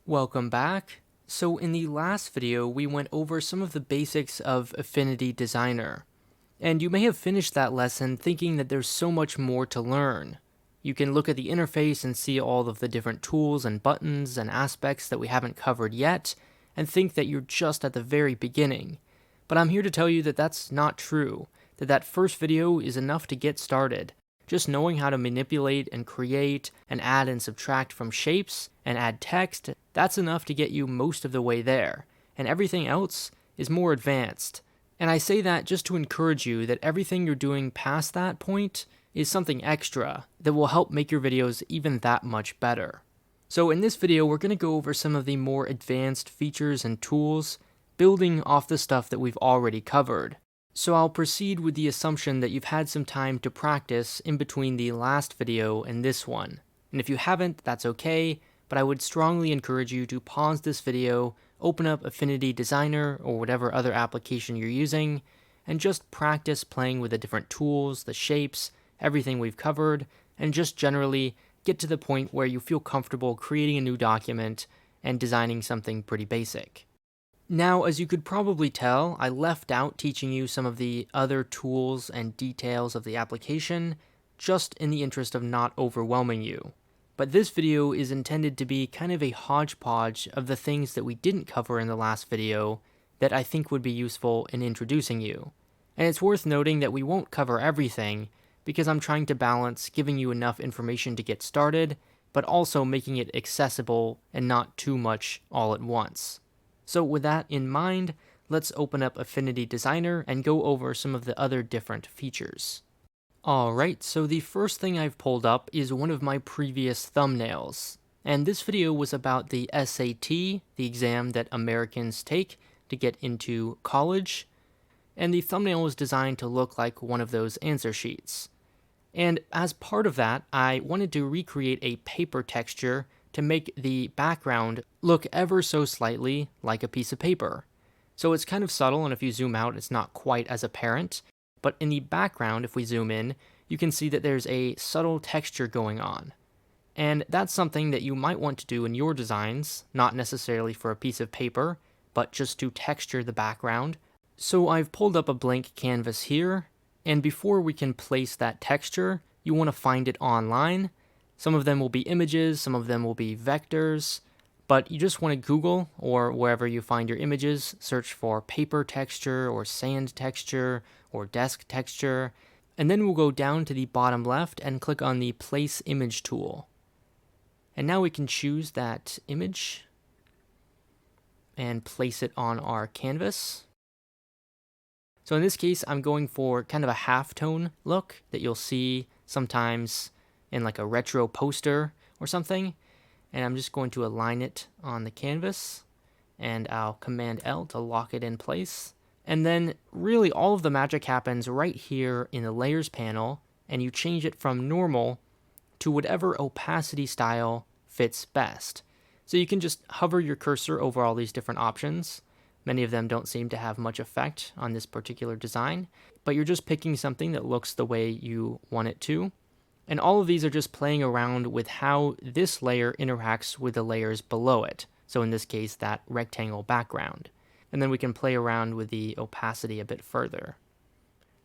Welcome back. So in the last video, we went over some of the basics of Affinity Designer. And you may have finished that lesson thinking that there's so much more to learn. You can look at the interface and see all of the different tools and buttons and aspects that we haven't covered yet, and think that you're just at the very beginning. But I'm here to tell you that that's not true, that first video is enough to get started. Just knowing how to manipulate and create and add and subtract from shapes and add text, that's enough to get you most of the way there. And everything else is more advanced. And I say that just to encourage you that everything you're doing past that point is something extra that will help make your videos even that much better. So in this video, we're going to go over some of the more advanced features and tools, building off the stuff that we've already covered. So I'll proceed with the assumption that you've had some time to practice in between the last video and this one. And if you haven't, that's okay, but I would strongly encourage you to pause this video, open up Affinity Designer or whatever other application you're using, and just practice playing with the different tools, the shapes, everything we've covered, and just generally get to the point where you feel comfortable creating a new document and designing something pretty basic. Now, as you could probably tell, I left out teaching you some of the other tools and details of the application, just in the interest of not overwhelming you. But this video is intended to be kind of a hodgepodge of the things that we didn't cover in the last video that I think would be useful in introducing you. And it's worth noting that we won't cover everything, because I'm trying to balance giving you enough information to get started, but also making it accessible and not too much all at once. So with that in mind, let's open up Affinity Designer and go over some of the other different features. Alright, so the first thing I've pulled up is one of my previous thumbnails. And this video was about the SAT, the exam that Americans take to get into college. And the thumbnail was designed to look like one of those answer sheets. And as part of that, I wanted to recreate a paper texture to make the background look ever so slightly like a piece of paper. So it's kind of subtle, and if you zoom out, it's not quite as apparent. But in the background, if we zoom in, you can see that there's a subtle texture going on. And that's something that you might want to do in your designs, not necessarily for a piece of paper, but just to texture the background. So I've pulled up a blank canvas here, and before we can place that texture, you want to find it online. Some of them will be images, some of them will be vectors, but you just want to Google or wherever you find your images, search for paper texture or sand texture or desk texture, and then we'll go down to the bottom left and click on the Place Image tool. And now we can choose that image and place it on our canvas. So in this case, I'm going for kind of a halftone look that you'll see sometimes in like a retro poster or something, and I'm just going to align it on the canvas, and I'll Command L to lock it in place. And then really all of the magic happens right here in the layers panel, and you change it from normal to whatever opacity style fits best. So you can just hover your cursor over all these different options. Many of them don't seem to have much effect on this particular design, but you're just picking something that looks the way you want it to. And all of these are just playing around with how this layer interacts with the layers below it. So in this case, that rectangle background. And then we can play around with the opacity a bit further.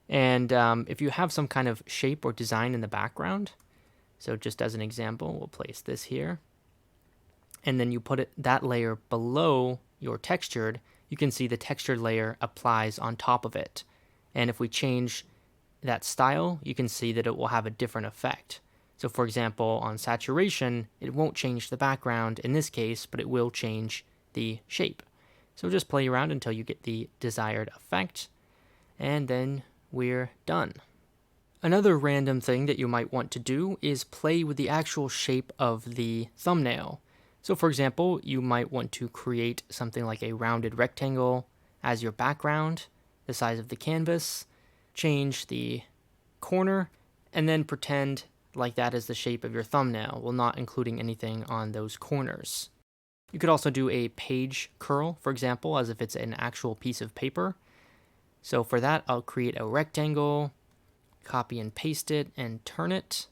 And if you have some kind of shape or design in the background, so just as an example, we'll place this here. And then you put that layer below your textured, you can see the textured layer applies on top of it. And if we change that style, you can see that it will have a different effect. So for example, on saturation, it won't change the background in this case, but it will change the shape. So just play around until you get the desired effect, and then we're done. Another random thing that you might want to do is play with the actual shape of the thumbnail. So for example, you might want to create something like a rounded rectangle as your background, the size of the canvas, change the corner, and then pretend like that is the shape of your thumbnail, while not including anything on those corners. You could also do a page curl, for example, as if it's an actual piece of paper. So for that, I'll create a rectangle, copy and paste it, and turn it.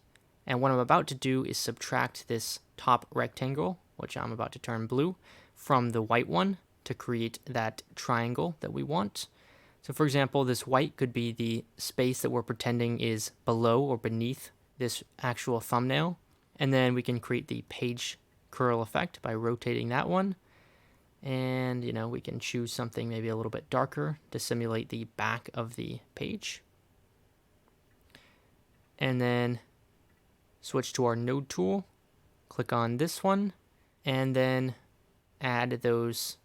And what I'm about to do is subtract this top rectangle which I'm about to turn blue, from the white one to create that triangle that we want. So for example, this white could be the space that we're pretending is below or beneath this actual thumbnail. And then we can create the page curl effect by rotating that one. And, we can choose something maybe a little bit darker to simulate the back of the page. And then switch to our node tool, click on this one, and then add those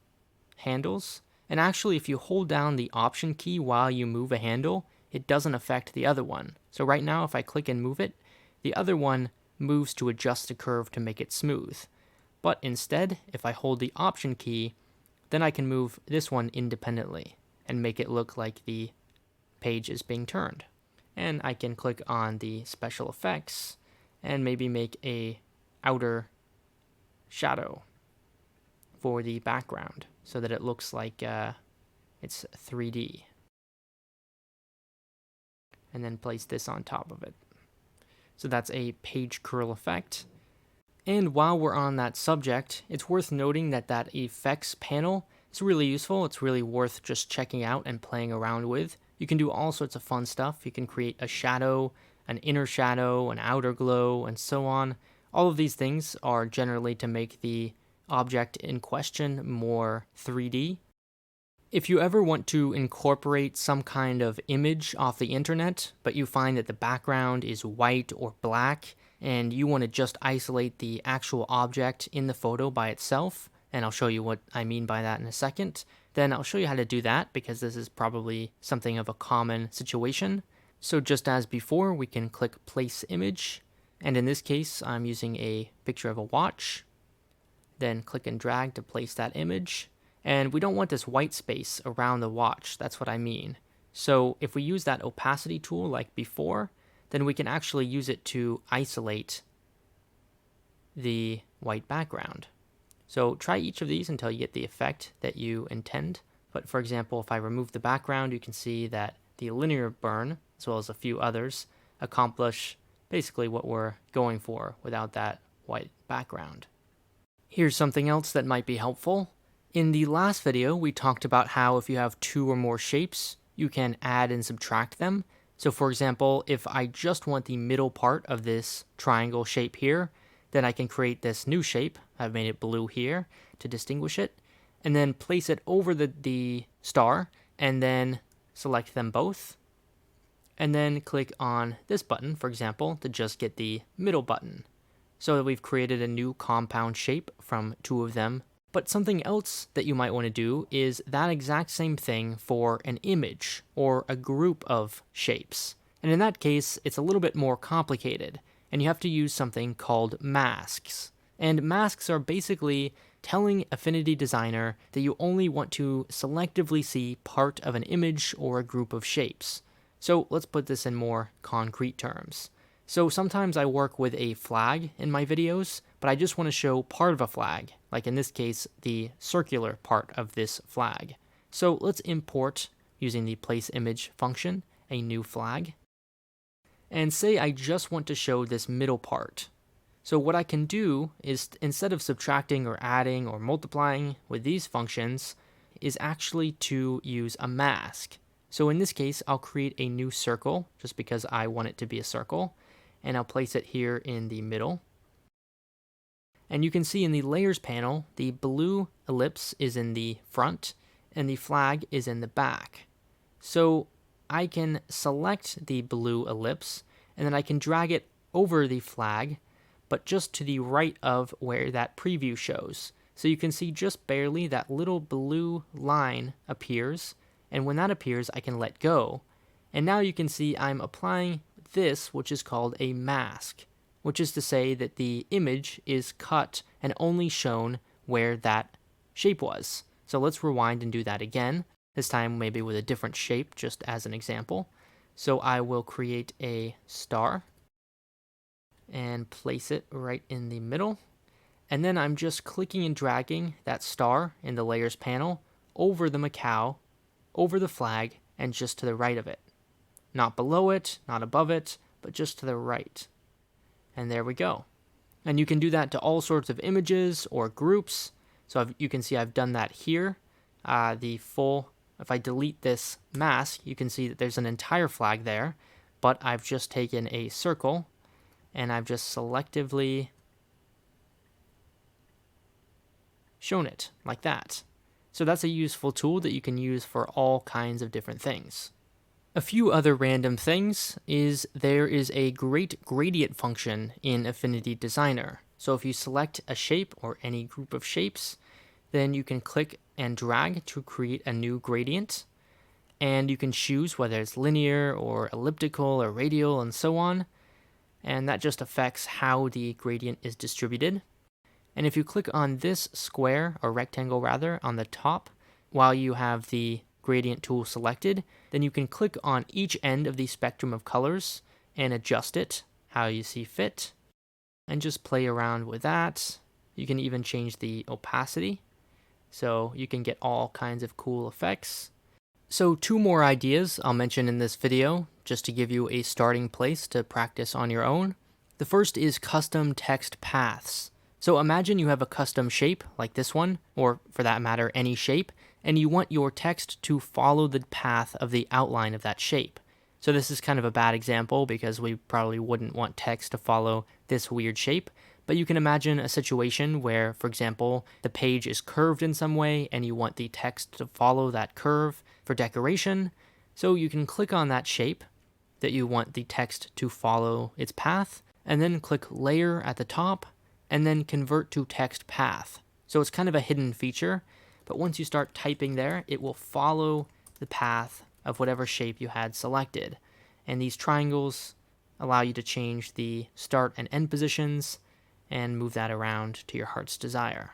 handles. And actually, if you hold down the Option key while you move a handle, it doesn't affect the other one. So right now, if I click and move it, the other one moves to adjust the curve to make it smooth. But instead, if I hold the Option key, then I can move this one independently and make it look like the page is being turned. And I can click on the special effects and maybe make a outer shadow for the background so that it looks like it's 3D. And then place this on top of it. So that's a page curl effect. And while we're on that subject, it's worth noting that that effects panel is really useful. It's really worth just checking out and playing around with. You can do all sorts of fun stuff. You can create a shadow, an inner shadow, an outer glow, and so on. All of these things are generally to make the object in question more 3D. If you ever want to incorporate some kind of image off the internet, but you find that the background is white or black, and you want to just isolate the actual object in the photo by itself, and I'll show you what I mean by that in a second, then I'll show you how to do that because this is probably something of a common situation. So just as before, we can click Place Image, and in this case, I'm using a picture of a watch. Then click and drag to place that image. And we don't want this white space around the watch, that's what I mean. So if we use that opacity tool like before, then we can actually use it to isolate the white background. So try each of these until you get the effect that you intend. But for example, if I remove the background, you can see that the linear burn, as well as a few others, accomplish basically what we're going for without that white background. Here's something else that might be helpful. In the last video, we talked about how if you have two or more shapes, you can add and subtract them. So for example, if I just want the middle part of this triangle shape here, then I can create this new shape. I've made it blue here to distinguish it, and then place it over the star, and then select them both. And then click on this button, for example, to just get the middle button. So that we've created a new compound shape from two of them. But something else that you might want to do is that exact same thing for an image or a group of shapes. And in that case, it's a little bit more complicated, and you have to use something called masks. And masks are basically telling Affinity Designer that you only want to selectively see part of an image or a group of shapes. So let's put this in more concrete terms. So sometimes I work with a flag in my videos, but I just want to show part of a flag, like in this case, the circular part of this flag. So let's import, using the place image function, a new flag. And say I just want to show this middle part. So what I can do is, instead of subtracting or adding or multiplying with these functions, is actually to use a mask. So in this case, I'll create a new circle, just because I want it to be a circle, and I'll place it here in the middle. And you can see in the layers panel, the blue ellipse is in the front, and the flag is in the back. So I can select the blue ellipse, and then I can drag it over the flag, but just to the right of where that preview shows. So you can see just barely that little blue line appears, and when that appears, I can let go. And now you can see I'm applying this, which is called a mask, which is to say that the image is cut and only shown where that shape was. So let's rewind and do that again, this time maybe with a different shape, just as an example. So I will create a star and place it right in the middle. And then I'm just clicking and dragging that star in the layers panel over the Macau, over the flag, and just to the right of it. Not below it, not above it, but just to the right. And there we go. And you can do that to all sorts of images or groups. So you can see I've done that here. If I delete this mask, you can see that there's an entire flag there, but I've just taken a circle and I've just selectively shown it like that. So that's a useful tool that you can use for all kinds of different things. A few other random things is there is a great gradient function in Affinity Designer. So if you select a shape or any group of shapes, then you can click and drag to create a new gradient. And you can choose whether it's linear or elliptical or radial and so on. And that just affects how the gradient is distributed. And if you click on this square, or rectangle rather, on the top, while you have the gradient tool selected, then you can click on each end of the spectrum of colors and adjust it how you see fit, and just play around with that. You can even change the opacity, so you can get all kinds of cool effects. So 2 more ideas I'll mention in this video, just to give you a starting place to practice on your own. The first is custom text paths. So imagine you have a custom shape like this one, or for that matter, any shape, and you want your text to follow the path of the outline of that shape. So this is kind of a bad example because we probably wouldn't want text to follow this weird shape, but you can imagine a situation where, for example, the page is curved in some way and you want the text to follow that curve for decoration. So you can click on that shape that you want the text to follow its path, and then click Layer at the top, and then Convert to Text Path. So it's kind of a hidden feature, but once you start typing there, it will follow the path of whatever shape you had selected. And these triangles allow you to change the start and end positions and move that around to your heart's desire.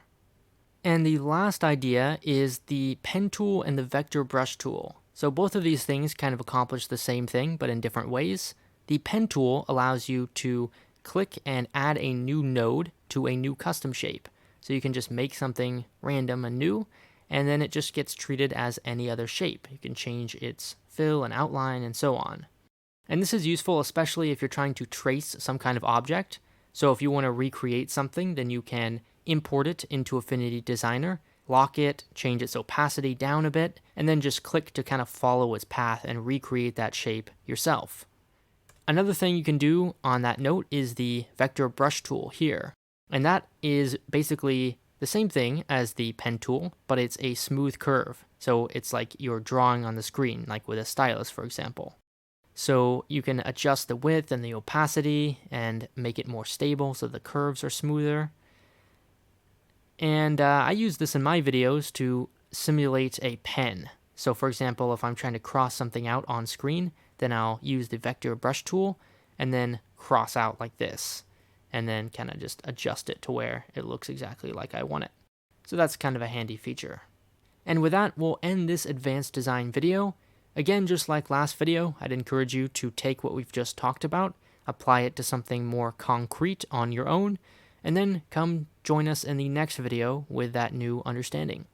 And the last idea is the pen tool and the vector brush tool. So both of these things kind of accomplish the same thing, but in different ways. The pen tool allows you to click and add a new node to a new custom shape. So you can just make something random and new, and then it just gets treated as any other shape. You can change its fill and outline and so on. And this is useful especially if you're trying to trace some kind of object. So if you want to recreate something, then you can import it into Affinity Designer, lock it, change its opacity down a bit, and then just click to kind of follow its path and recreate that shape yourself. Another thing you can do on that note is the vector brush tool here. And that is basically the same thing as the pen tool, but it's a smooth curve. So it's like you're drawing on the screen, like with a stylus, for example. So you can adjust the width and the opacity and make it more stable so the curves are smoother. And I use this in my videos to simulate a pen. So for example, if I'm trying to cross something out on screen, then I'll use the vector brush tool and then cross out like this, and then kind of just adjust it to where it looks exactly like I want it. So that's kind of a handy feature. And with that, we'll end this advanced design video. Again, just like last video, I'd encourage you to take what we've just talked about, apply it to something more concrete on your own, and then come join us in the next video with that new understanding.